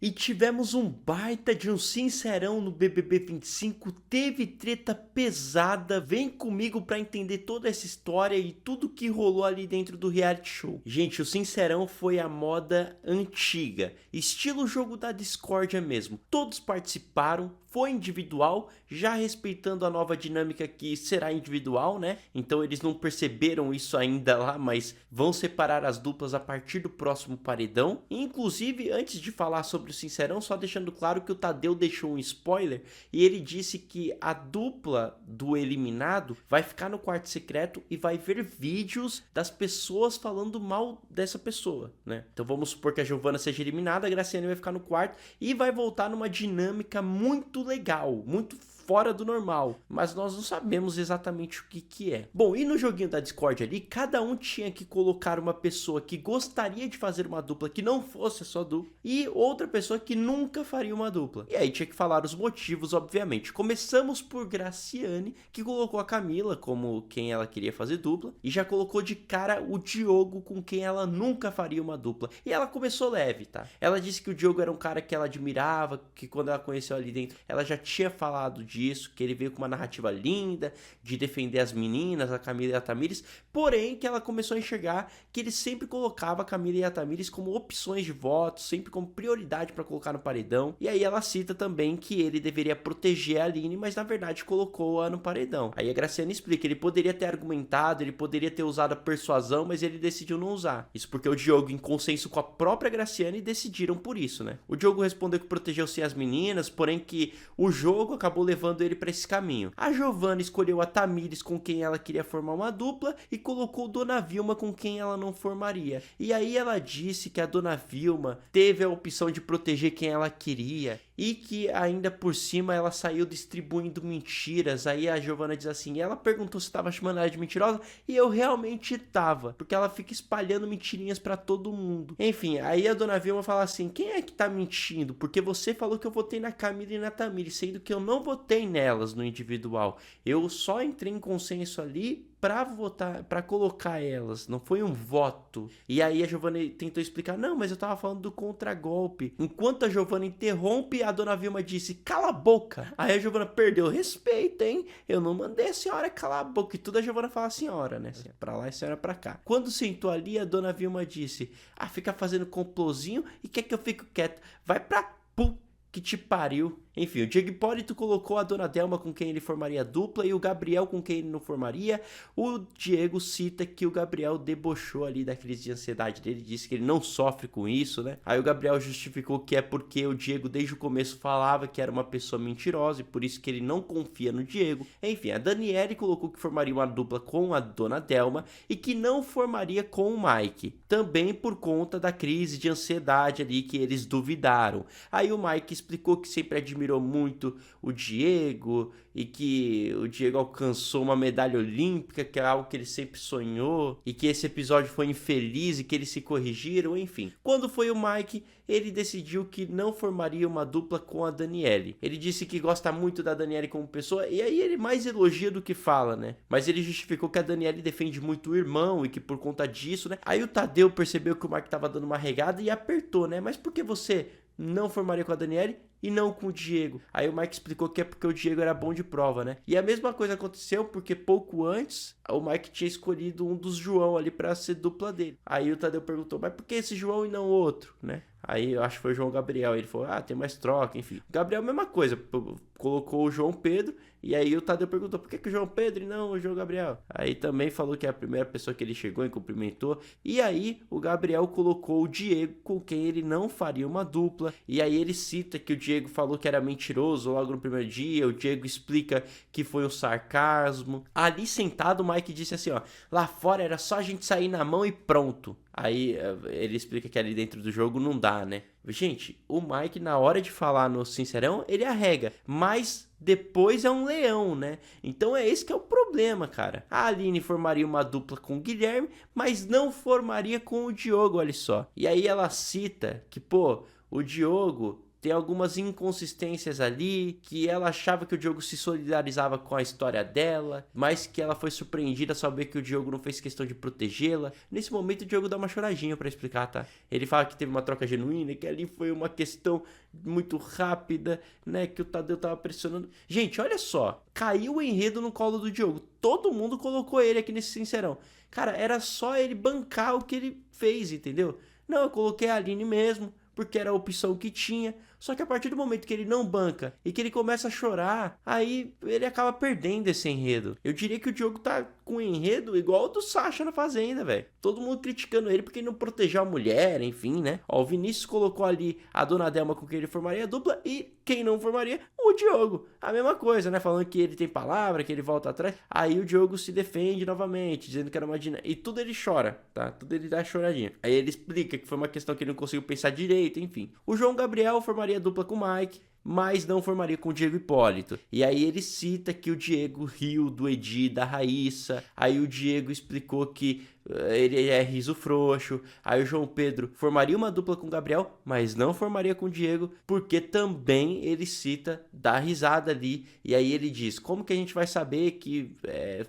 E tivemos um baita de um sincerão no BBB 25, teve treta pesada, vem comigo pra entender toda essa história e tudo que rolou ali dentro do reality show. Gente, o sincerão foi a moda antiga, estilo jogo da discórdia mesmo, todos participaram, foi individual, já respeitando a nova dinâmica que será individual, né? Então eles não perceberam isso ainda lá, mas vão separar as duplas a partir do próximo paredão. Inclusive, antes de falar sobre o sincerão, só deixando claro que o Tadeu deixou um spoiler e ele disse que a dupla do eliminado vai ficar no quarto secreto e vai ver vídeos das pessoas falando mal dessa pessoa, né? Então vamos supor que a Giovana seja eliminada, a Graciane vai ficar no quarto e vai voltar numa dinâmica muito legal, muito fora do normal, mas nós não sabemos exatamente o que é. Bom, e no joguinho da Discord ali, cada um tinha que colocar uma pessoa que gostaria de fazer uma dupla que não fosse a sua dupla e outra pessoa que nunca faria uma dupla. E aí tinha que falar os motivos, obviamente. Começamos por Graciane, que colocou a Camila como quem ela queria fazer dupla e já colocou de cara o Diogo com quem ela nunca faria uma dupla. E ela começou leve, tá? Ela disse que o Diogo era um cara que ela admirava, que quando ela conheceu ali dentro, ela já tinha falado disso, que ele veio com uma narrativa linda, de defender as meninas, a Camila e a Tamires, porém que ela começou a enxergar que ele sempre colocava a Camila e a Tamires como opções de voto, sempre como prioridade para colocar no paredão, e aí ela cita também que ele deveria proteger a Aline, mas na verdade colocou-a no paredão. Aí a Graciane explica, ele poderia ter argumentado, ele poderia ter usado a persuasão, mas ele decidiu não usar. Isso porque o Diogo, em consenso com a própria Graciane, decidiram por isso, né? O Diogo respondeu que protegeu sim as meninas, porém que o jogo acabou levando ele para esse caminho. A Giovana escolheu a Tamires com quem ela queria formar uma dupla e colocou Dona Vilma com quem ela não formaria. E aí ela disse que a Dona Vilma teve a opção de proteger quem ela queria e que ainda por cima ela saiu distribuindo mentiras. Aí a Giovana diz assim, ela perguntou se estava chamando ela de mentirosa e eu realmente tava, porque ela fica espalhando mentirinhas para todo mundo. Enfim, aí a Dona Vilma fala assim, quem é que tá mentindo? Porque você falou que eu votei na Camila e na Tamires, sendo que eu não votei nelas no individual. Eu só entrei em consenso ali pra votar, pra colocar elas, não foi um voto. E aí a Giovana tentou explicar, não, mas eu tava falando do contragolpe. Enquanto a Giovana interrompe, a Dona Vilma disse, cala a boca. Aí a Giovana perdeu respeito, hein? Eu não mandei a senhora calar a boca. E tudo a Giovana fala senhora, né? Pra lá e senhora pra cá. Quando sentou ali, a Dona Vilma disse, fica fazendo complôzinho e quer que eu fique quieto. Vai pra que te pariu. Enfim, o Diego Hipólito colocou a Dona Delma com quem ele formaria dupla e o Gabriel com quem ele não formaria. O Diego cita que o Gabriel debochou ali da crise de ansiedade dele, disse que ele não sofre com isso, né? Aí o Gabriel justificou que é porque o Diego desde o começo falava que era uma pessoa mentirosa e por isso que ele não confia no Diego. Enfim, a Daniele colocou que formaria uma dupla com a Dona Delma e que não formaria com o Mike, também por conta da crise de ansiedade ali que eles duvidaram. Aí o Mike explicou que sempre admirou muito o Diego e que o Diego alcançou uma medalha olímpica, que é algo que ele sempre sonhou, e que esse episódio foi infeliz e que eles se corrigiram, enfim. Quando foi o Mike, ele decidiu que não formaria uma dupla com a Daniele. Ele disse que gosta muito da Daniele como pessoa, e aí ele mais elogia do que fala, né? Mas ele justificou que a Daniele defende muito o irmão e que por conta disso, né? Aí o Tadeu percebeu que o Mike tava dando uma regada e apertou, né? Mas por que você não formaria com a Daniele e não com o Diego? Aí o Mike explicou que é porque o Diego era bom de prova, né? E a mesma coisa aconteceu porque pouco antes o Mike tinha escolhido um dos João ali pra ser dupla dele. Aí o Tadeu perguntou, mas por que esse João e não outro, né? Aí eu acho que foi o João Gabriel. Ele falou, tem mais troca, enfim. O Gabriel, mesma coisa, colocou o João Pedro. E aí o Tadeu perguntou, por que o João Pedro e não o João Gabriel? Aí também falou que é a primeira pessoa que ele chegou e cumprimentou. E aí o Gabriel colocou o Diego, com quem ele não faria uma dupla. E aí ele cita que o Diego falou que era mentiroso logo no primeiro dia. O Diego explica que foi um sarcasmo. Ali sentado, o Mike disse assim, lá fora era só a gente sair na mão e pronto. Aí ele explica que ali dentro do jogo não dá, né? Gente, o Mike na hora de falar no Sincerão, ele arrega, mas depois é um leão, né? Então é esse que é o problema, cara. A Aline formaria uma dupla com o Guilherme, mas não formaria com o Diogo, olha só. E aí ela cita que, o Diogo tem algumas inconsistências ali, que ela achava que o Diogo se solidarizava com a história dela, mas que ela foi surpreendida ao saber que o Diogo não fez questão de protegê-la. Nesse momento o Diogo dá uma choradinha pra explicar, tá? Ele fala que teve uma troca genuína, que ali foi uma questão muito rápida, né, que o Tadeu tava pressionando. Gente, olha só, caiu o enredo no colo do Diogo, todo mundo colocou ele aqui nesse Sincerão. Cara, era só ele bancar o que ele fez, entendeu? Não, eu coloquei a Aline mesmo, porque era a opção que tinha. Só que a partir do momento que ele não banca e que ele começa a chorar, aí ele acaba perdendo esse enredo. Eu diria que o Diogo tá com um enredo igual o do Sasha na Fazenda, velho. Todo mundo criticando ele porque ele não protegeu a mulher, enfim, né? Ó, o Vinícius colocou ali a Dona Delma com quem ele formaria a dupla e quem não formaria, o Diogo. A mesma coisa, né? Falando que ele tem palavra, que ele volta atrás. Aí o Diogo se defende novamente, dizendo que era uma dinâmica. E tudo ele chora, tá? Tudo ele dá choradinha. Aí ele explica que foi uma questão que ele não conseguiu pensar direito, enfim. O João Gabriel formaria dupla com o Mike, mas não formaria com o Diego Hipólito. E aí ele cita que o Diego riu do Edi, da Raíssa. Aí o Diego explicou que ele é riso frouxo. Aí o João Pedro formaria uma dupla com o Gabriel, mas não formaria com o Diego, porque também ele cita da risada ali. E aí ele diz, como que a gente vai saber que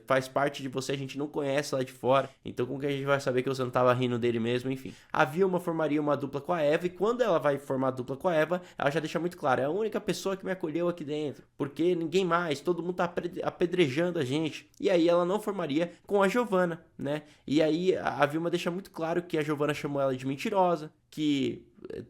faz parte de você, a gente não conhece lá de fora, então como que a gente vai saber que você não tava rindo dele mesmo, enfim. A Vilma formaria uma dupla com a Eva, e quando ela vai formar a dupla com a Eva, ela já deixa muito claro, é a única pessoa que me acolheu aqui dentro, porque ninguém mais, todo mundo tá apedrejando a gente. E aí ela não formaria com a Giovana, né? E aí a Vilma deixa muito claro que a Giovana chamou ela de mentirosa, que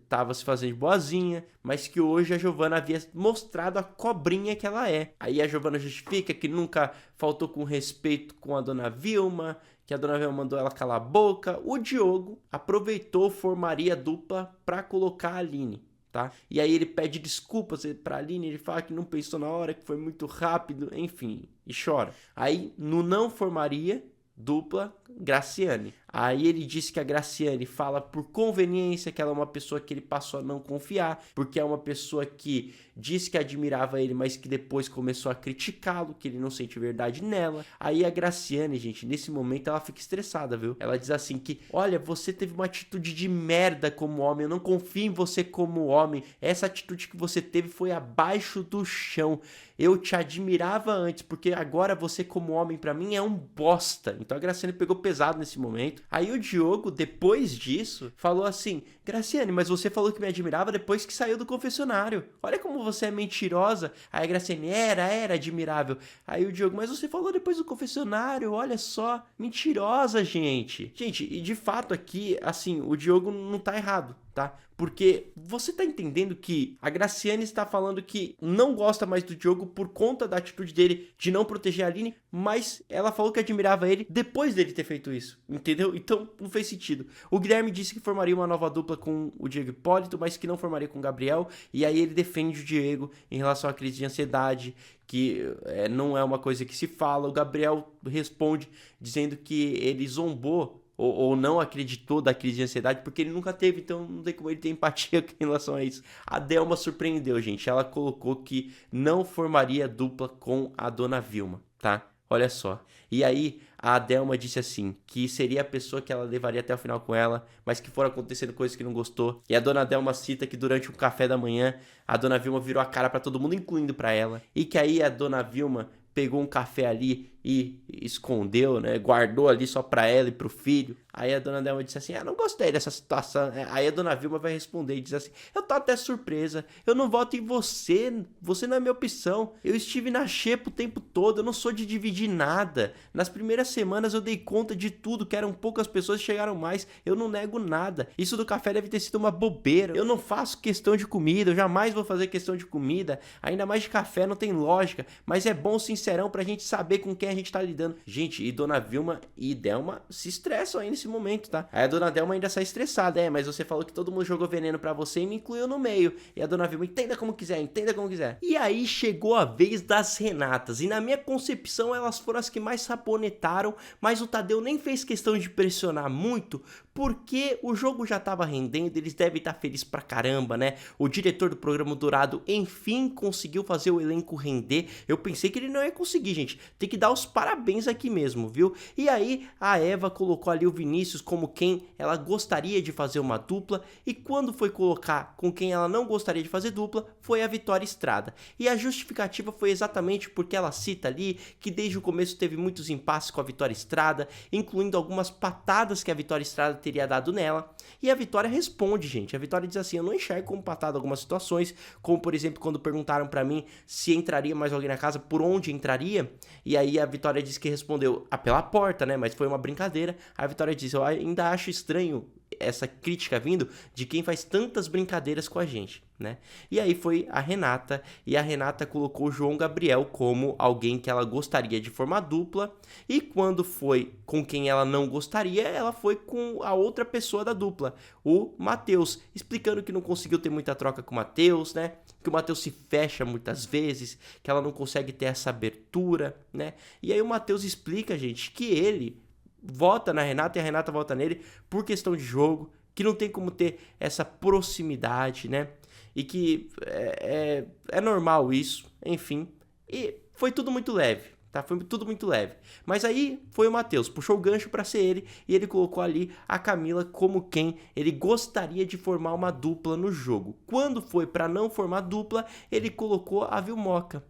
tava se fazendo de boazinha, mas que hoje a Giovana havia mostrado a cobrinha que ela é. Aí a Giovana justifica que nunca faltou com respeito com a Dona Vilma, que a Dona Vilma mandou ela calar a boca. O Diogo aproveitou, formaria dupla pra colocar a Aline, tá? E aí ele pede desculpas pra Aline, ele fala que não pensou na hora, que foi muito rápido, enfim, e chora. Aí no não formaria dupla Graciane. Aí ele disse que a Graciane fala por conveniência, que ela é uma pessoa que ele passou a não confiar, porque é uma pessoa que disse que admirava ele, mas que depois começou a criticá-lo, que ele não sente verdade nela. Aí a Graciane, gente, nesse momento ela fica estressada, viu? Ela diz assim que, olha, você teve uma atitude de merda como homem, eu não confio em você como homem, essa atitude que você teve foi abaixo do chão. Eu te admirava antes, porque agora você como homem pra mim é um bosta. Então a Graciane pegou pesado nesse momento. Aí o Diogo, depois disso, falou assim, Graciane, mas você falou que me admirava depois que saiu do confessionário. Olha como você é mentirosa. Aí a Graciane, era admirável. Aí o Diogo, mas você falou depois do confessionário, olha só. Mentirosa, gente. Gente, e de fato aqui, assim, o Diogo não tá errado, tá? Porque você tá entendendo que a Graciane está falando que não gosta mais do Diogo por conta da atitude dele de não proteger a Aline, mas ela falou que admirava ele depois dele ter feito isso, entendeu? Então não fez sentido. O Guilherme disse que formaria uma nova dupla com o Diego Hipólito, mas que não formaria com o Gabriel, e aí ele defende o Diego em relação à crise de ansiedade, que não é uma coisa que se fala. O Gabriel responde dizendo que ele zombou ou não acreditou da crise de ansiedade, porque ele nunca teve, então não tem como ele ter empatia em relação a isso. A Delma surpreendeu, gente. Ela colocou que não formaria dupla com a Dona Vilma, tá? Olha só. E aí, a Delma disse assim, que seria a pessoa que ela levaria até o final com ela, mas que foram acontecendo coisas que não gostou. E a Dona Delma cita que durante um café da manhã, a Dona Vilma virou a cara pra todo mundo, incluindo pra ela. E que aí a Dona Vilma pegou um café ali e escondeu, né? Guardou ali só pra ela e pro filho. Aí a Dona Delma disse assim, não gostei dessa situação. Aí a Dona Vilma vai responder e diz assim, eu tô até surpresa, eu não voto em você, você não é minha opção. Eu estive na xepa o tempo todo, eu não sou de dividir nada. Nas primeiras semanas eu dei conta de tudo, que eram poucas pessoas e chegaram mais, eu não nego nada. Isso do café deve ter sido uma bobeira, eu não faço questão de comida, eu jamais vou fazer questão de comida, ainda mais de café, não tem lógica, mas é bom sincerão pra gente saber com quem a gente tá lidando. Gente, e Dona Vilma e Delma se estressam aí nesse momento, tá? Aí a Dona Delma ainda sai estressada, mas você falou que todo mundo jogou veneno pra você e me incluiu no meio. E a Dona Vilma, entenda como quiser, entenda como quiser. E aí chegou a vez das Renatas, e na minha concepção elas foram as que mais saponetaram, mas o Tadeu nem fez questão de pressionar muito, porque o jogo já tava rendendo, eles devem estar felizes pra caramba, né? O diretor do programa Dourado, enfim, conseguiu fazer o elenco render. Eu pensei que ele não ia conseguir, gente. Tem que dar os parabéns aqui mesmo, viu? E aí, a Eva colocou ali o Vinícius como quem ela gostaria de fazer uma dupla, e quando foi colocar com quem ela não gostaria de fazer dupla, foi a Vitória Estrada. E a justificativa foi exatamente porque ela cita ali que desde o começo teve muitos impasses com a Vitória Estrada, incluindo algumas patadas que a Vitória Estrada teria dado nela. E a Vitória responde, gente. A Vitória diz assim: eu não enxergo como patada algumas situações, como por exemplo quando perguntaram pra mim se entraria mais alguém na casa, por onde entraria, e aí a Vitória disse que respondeu pela porta, né, mas foi uma brincadeira. A Vitória disse: eu ainda acho estranho essa crítica vindo de quem faz tantas brincadeiras com a gente, né? E aí foi a Renata, e a Renata colocou o João Gabriel como alguém que ela gostaria de formar dupla, e quando foi com quem ela não gostaria, ela foi com a outra pessoa da dupla, o Matheus, explicando que não conseguiu ter muita troca com o Matheus, né? Que o Matheus se fecha muitas vezes, que ela não consegue ter essa abertura, né? E aí o Matheus explica, gente, que ele vota na Renata e a Renata vota nele por questão de jogo, que não tem como ter essa proximidade, né? E que é normal isso, enfim. E foi tudo muito leve, tá? Foi tudo muito leve. Mas aí foi o Matheus, puxou o gancho pra ser ele, e ele colocou ali a Camila como quem ele gostaria de formar uma dupla no jogo. Quando foi pra não formar dupla, ele colocou a Vilmoca.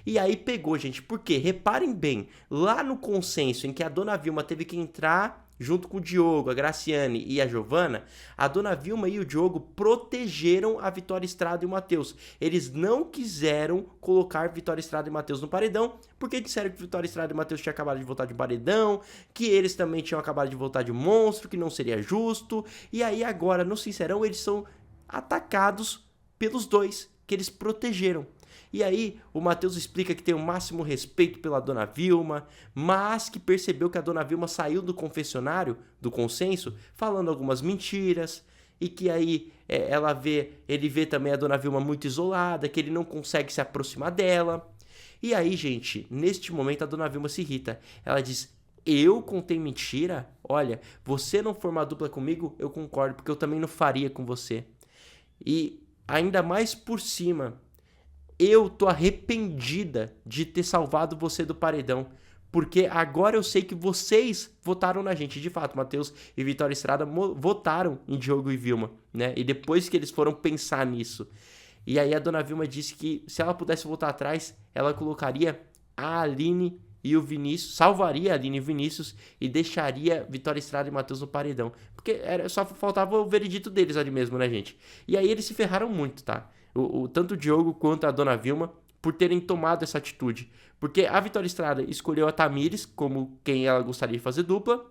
E aí pegou, gente, porque reparem bem, lá no consenso em que a Dona Vilma teve que entrar junto com o Diogo, a Graciane e a Giovana, a Dona Vilma e o Diogo protegeram a Vitória Estrada e o Matheus. Eles não quiseram colocar Vitória Estrada e Matheus no paredão, porque disseram que Vitória Estrada e Matheus tinham acabado de voltar de paredão, que eles também tinham acabado de voltar de monstro, que não seria justo. E aí agora, no Sincerão, eles são atacados pelos dois, que eles protegeram. E aí o Matheus explica que tem o máximo respeito pela Dona Vilma, mas que percebeu que a Dona Vilma saiu do confessionário, do consenso, falando algumas mentiras, e que aí ele vê também a Dona Vilma muito isolada, que ele não consegue se aproximar dela. E aí, gente, neste momento a Dona Vilma se irrita. Ela diz: eu contei mentira? Olha, você não formar dupla comigo, eu concordo, porque eu também não faria com você. E ainda mais por cima, eu tô arrependida de ter salvado você do paredão, porque agora eu sei que vocês votaram na gente. De fato, Matheus e Vitória Estrada votaram em Diogo e Vilma, né? E depois que eles foram pensar nisso. E aí a Dona Vilma disse que se ela pudesse voltar atrás, ela colocaria a Aline e o Vinícius, salvaria a Aline e o Vinícius e deixaria Vitória Estrada e Matheus no paredão. Porque só faltava o veredito deles ali mesmo, né, gente? E aí eles se ferraram muito, tá? Tanto o Diogo quanto a Dona Vilma, por terem tomado essa atitude. Porque a Vitória Estrada escolheu a Tamires como quem ela gostaria de fazer dupla.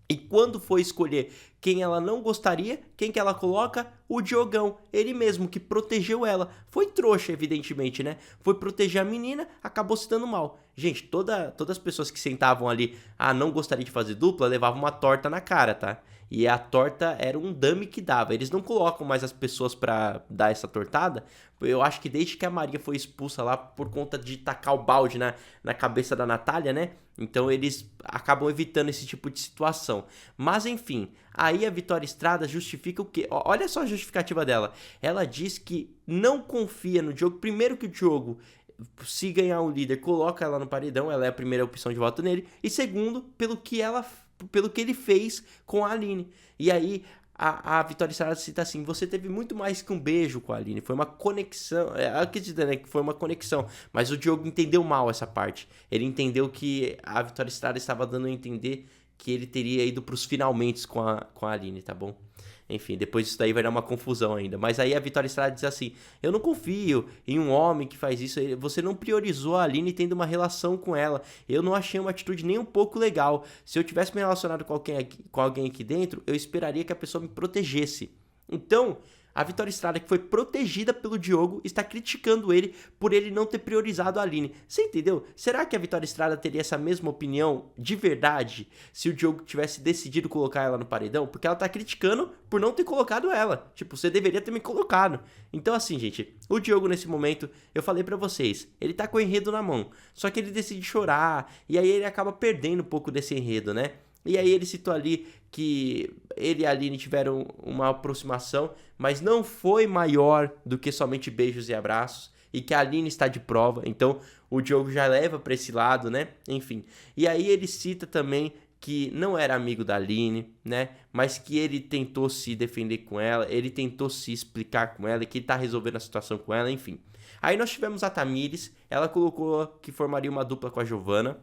E quando foi escolher quem ela não gostaria, quem que ela coloca? O Diogão, ele mesmo, que protegeu ela. Foi trouxa, evidentemente, né? Foi proteger a menina, acabou se dando mal. Gente, todas as pessoas que sentavam ali, não gostaria de fazer dupla, levavam uma torta na cara, tá? E a torta era um dummy que dava. Eles não colocam mais as pessoas pra dar essa tortada. Eu acho que desde que a Maria foi expulsa lá por conta de tacar o balde na cabeça da Natália, né? Então eles acabam evitando esse tipo de situação. Mas enfim, aí a Vitória Estrada justifica o quê? Olha só a justificativa dela. Ela diz que não confia no Diogo. Primeiro que o Diogo, se ganhar um líder, coloca ela no paredão. Ela é a primeira opção de voto nele. E segundo, pelo que ele fez com a Aline. E aí a Vitória Estrada cita assim: você teve muito mais que um beijo com a Aline, foi uma conexão. Acredita, né, que foi uma conexão, mas o Diogo entendeu mal essa parte. Ele entendeu que a Vitória Estrada estava dando a entender que ele teria ido pros finalmente com a Aline, tá bom? Enfim, depois disso daí vai dar uma confusão ainda. Mas aí a Vitória Estrada diz assim: eu não confio em um homem que faz isso. Você não priorizou a Aline tendo uma relação com ela. Eu não achei uma atitude nem um pouco legal. Se eu tivesse me relacionado com alguém aqui dentro, eu esperaria que a pessoa me protegesse. Então, a Vitória Estrada, que foi protegida pelo Diogo, está criticando ele por ele não ter priorizado a Aline. Você entendeu? Será que a Vitória Estrada teria essa mesma opinião de verdade se o Diogo tivesse decidido colocar ela no paredão? Porque ela tá criticando por não ter colocado ela. Tipo, você deveria ter me colocado. Então assim, gente, o Diogo nesse momento, eu falei pra vocês, ele tá com o enredo na mão. Só que ele decide chorar, e aí ele acaba perdendo um pouco desse enredo, né? E aí ele citou ali que ele e a Aline tiveram uma aproximação, mas não foi maior do que somente beijos e abraços, e que a Aline está de prova, então o Diogo já leva para esse lado, né? Enfim. E aí ele cita também que não era amigo da Aline, né? Mas que ele tentou se defender com ela, ele tentou se explicar com ela, e que ele tá resolvendo a situação com ela, enfim. Aí nós tivemos a Tamires, ela colocou que formaria uma dupla com a Giovana,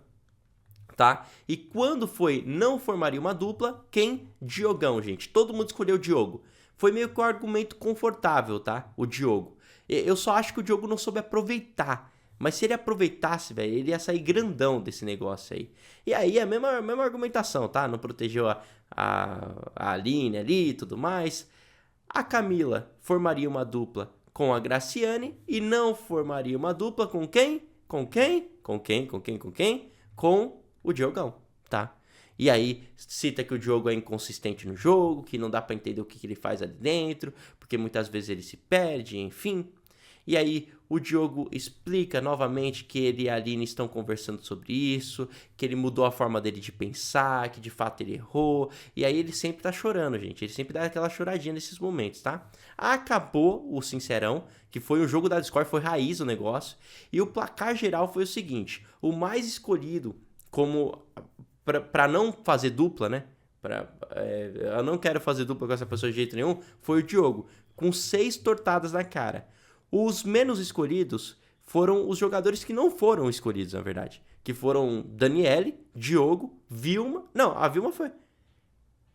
tá? E quando foi não formaria uma dupla, quem? Diogão, gente. Todo mundo escolheu o Diogo. Foi meio que um argumento confortável, tá? O Diogo. Eu só acho que o Diogo não soube aproveitar. Mas se ele aproveitasse, velho, ele ia sair grandão desse negócio aí. E aí a mesma argumentação, tá? Não protegeu a Aline ali e tudo mais. A Camila formaria uma dupla com a Graciane e não formaria uma dupla com quem? Com quem? Com quem? Com quem? Com quem? Com o Diogão, tá? E aí cita que o Diogo é inconsistente no jogo, que não dá pra entender o que ele faz ali dentro, porque muitas vezes ele se perde, enfim. E aí o Diogo explica novamente que ele e a Aline estão conversando sobre isso, que ele mudou a forma dele de pensar, que de fato ele errou. E aí ele sempre tá chorando, gente. Ele sempre dá aquela choradinha nesses momentos, tá? Acabou o Sincerão, que foi um jogo da Discord, foi raiz o negócio. E o placar geral foi o seguinte: o mais escolhido como para não fazer dupla, né? Eu não quero fazer dupla com essa pessoa de jeito nenhum, foi o Diogo, com 6 tortadas na cara. Os menos escolhidos foram os jogadores que não foram escolhidos, na verdade. Que foram Daniele, Diogo, Vilma. Não, a Vilma foi.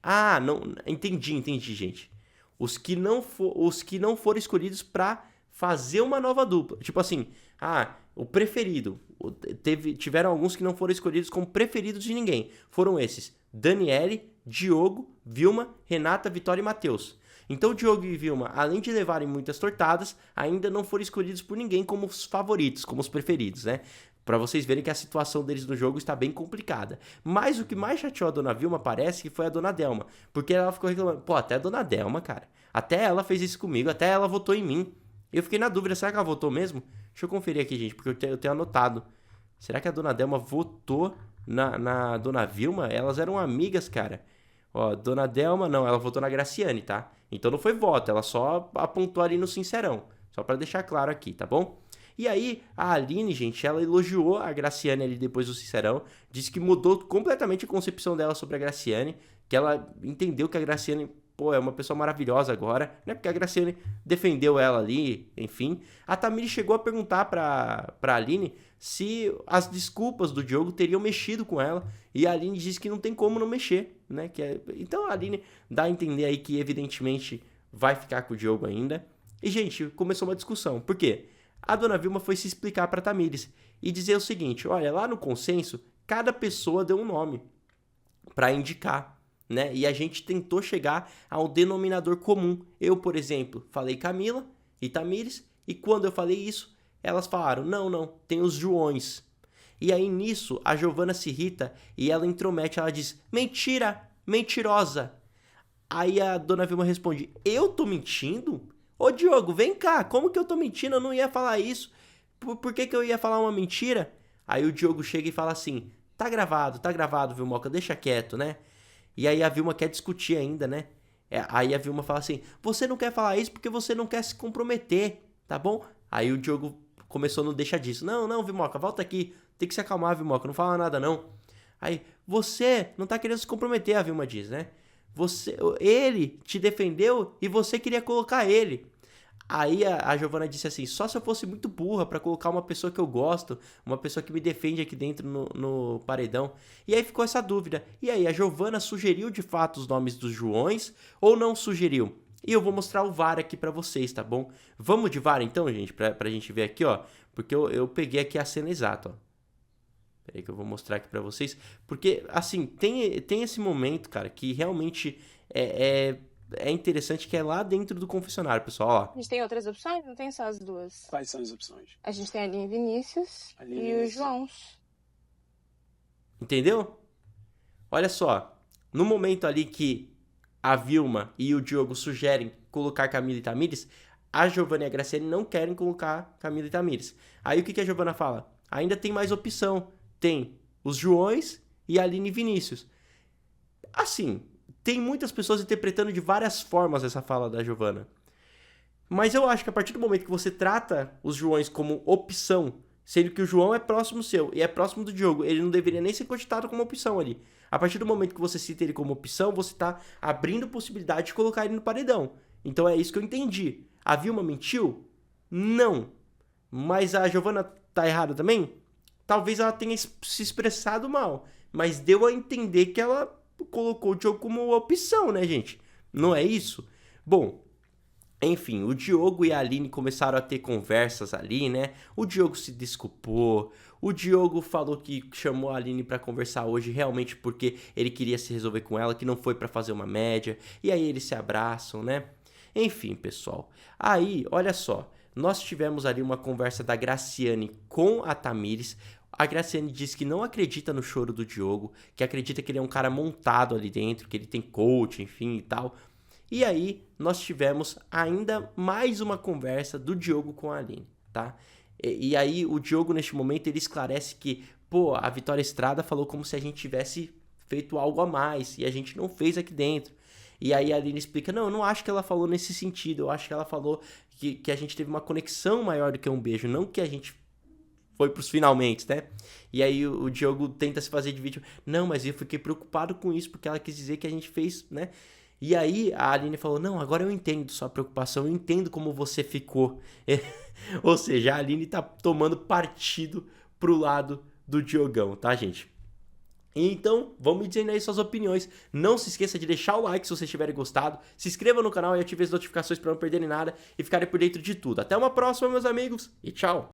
Ah, não. Entendi, gente. Os que não foram escolhidos pra fazer uma nova dupla. Tipo assim, o preferido. Tiveram alguns que não foram escolhidos como preferidos de ninguém. Foram esses: Daniele, Diogo, Vilma, Renata, Vitória e Matheus. Então Diogo e Vilma, além de levarem muitas tortadas, ainda não foram escolhidos por ninguém como os favoritos, como os preferidos, né? Pra vocês verem que a situação deles no jogo está bem complicada. Mas o que mais chateou a Dona Vilma parece que foi a Dona Delma. Porque ela ficou reclamando. Pô, até a Dona Delma, cara. Até ela fez isso comigo, até ela votou em mim. Eu fiquei na dúvida, será que ela votou mesmo? Deixa eu conferir aqui, gente, porque eu tenho anotado. Será que a Dona Delma votou na Dona Vilma? Elas eram amigas, cara. Ó, Dona Delma, não, ela votou na Graciane, tá? Então não foi voto, ela só apontou ali no Sincerão. Só pra deixar claro aqui, tá bom? E aí, a Aline, gente, ela elogiou a Graciane ali depois do Sincerão. Disse que mudou completamente a concepção dela sobre a Graciane. Que ela entendeu que a Graciane, pô, é uma pessoa maravilhosa agora, né? Porque a Graciane defendeu ela ali, enfim. A Tamires chegou a perguntar pra Aline se as desculpas do Diogo teriam mexido com ela. E a Aline disse que não tem como não mexer, né? Então a Aline dá a entender aí que evidentemente vai ficar com o Diogo ainda. E, gente, começou uma discussão. Por quê? A Dona Vilma foi se explicar pra Tamires e dizer o seguinte: olha, lá no consenso, cada pessoa deu um nome pra indicar, né? E a gente tentou chegar a um denominador comum. Eu, por exemplo, falei Camila e Tamires, e quando eu falei isso, elas falaram: não, tem os Joões. E aí nisso, a Giovana se irrita e ela intromete, ela diz: mentira, mentirosa. Aí a Dona Vilma responde: eu tô mentindo? Ô Diogo, vem cá, como que eu tô mentindo? Eu não ia falar isso. Por que eu ia falar uma mentira? Aí o Diogo chega e fala assim: tá gravado, Vilmoca, deixa quieto, né? E aí a Vilma quer discutir ainda, né? Aí a Vilma fala assim: você não quer falar isso porque você não quer se comprometer, tá bom? Aí o Diogo começou a não deixar disso. Não, Vilmoca, volta aqui. Tem que se acalmar, Vilmoca, não fala nada não. Aí, você não tá querendo se comprometer, a Vilma diz, né? Ele te defendeu e você queria colocar ele. Aí a Giovana disse assim: só se eu fosse muito burra pra colocar uma pessoa que eu gosto, uma pessoa que me defende aqui dentro no paredão. E aí ficou essa dúvida. E aí, a Giovana sugeriu de fato os nomes dos Joões ou não sugeriu? E eu vou mostrar o VAR aqui pra vocês, tá bom? Vamos de VAR então, gente, pra gente ver aqui, ó. Porque eu peguei aqui a cena exata, ó. Peraí que eu vou mostrar aqui pra vocês. Porque, assim, tem esse momento, cara, que realmente é interessante, que é lá dentro do confessionário, pessoal, ó. A gente tem outras opções? Não tem só as duas. Quais são as opções? A gente tem a Aline Vinícius e os Joãos. Entendeu? Olha só. No momento ali que a Vilma e o Diogo sugerem colocar Camila e Tamires, a Giovana e a Graciane não querem colocar Camila e Tamires. Aí o que a Giovana fala? Ainda tem mais opção. Tem os Joões e a Aline Vinícius. Assim, tem muitas pessoas interpretando de várias formas essa fala da Giovanna. Mas eu acho que a partir do momento que você trata os Joões como opção, sendo que o João é próximo seu e é próximo do Diogo, ele não deveria nem ser cogitado como opção ali. A partir do momento que você cita ele como opção, você tá abrindo possibilidade de colocar ele no paredão. Então é isso que eu entendi. A Vilma mentiu? Não. Mas a Giovanna tá errada também? Talvez ela tenha se expressado mal, mas deu a entender que ela colocou o Diogo como opção, né, gente? Não é isso? Bom, enfim, o Diogo e a Aline começaram a ter conversas ali, né? O Diogo se desculpou, o Diogo falou que chamou a Aline pra conversar hoje realmente porque ele queria se resolver com ela, que não foi pra fazer uma média, e aí eles se abraçam, né? Enfim, pessoal, aí, olha só, nós tivemos ali uma conversa da Graciane com a Tamires. A Graciane disse que não acredita no choro do Diogo, que acredita que ele é um cara montado ali dentro, que ele tem coach, enfim e tal. E aí, nós tivemos ainda mais uma conversa do Diogo com a Aline, tá? E aí, o Diogo, neste momento, ele esclarece que, pô, a Vitória Estrada falou como se a gente tivesse feito algo a mais, e a gente não fez aqui dentro. E aí a Aline explica, não, eu não acho que ela falou nesse sentido, eu acho que ela falou que a gente teve uma conexão maior do que um beijo, não que a gente foi pros finalmente, né? E aí o Diogo tenta se fazer de vítima, não, mas eu fiquei preocupado com isso, porque ela quis dizer que a gente fez, né? E aí a Aline falou, não, agora eu entendo sua preocupação, eu entendo como você ficou. Ou seja, a Aline tá tomando partido pro lado do Diogão, tá, gente? Então, vão me dizendo aí suas opiniões. Não se esqueça de deixar o like se vocês tiverem gostado. Se inscreva no canal e ative as notificações para não perderem nada e ficarem por dentro de tudo. Até uma próxima, meus amigos, e tchau!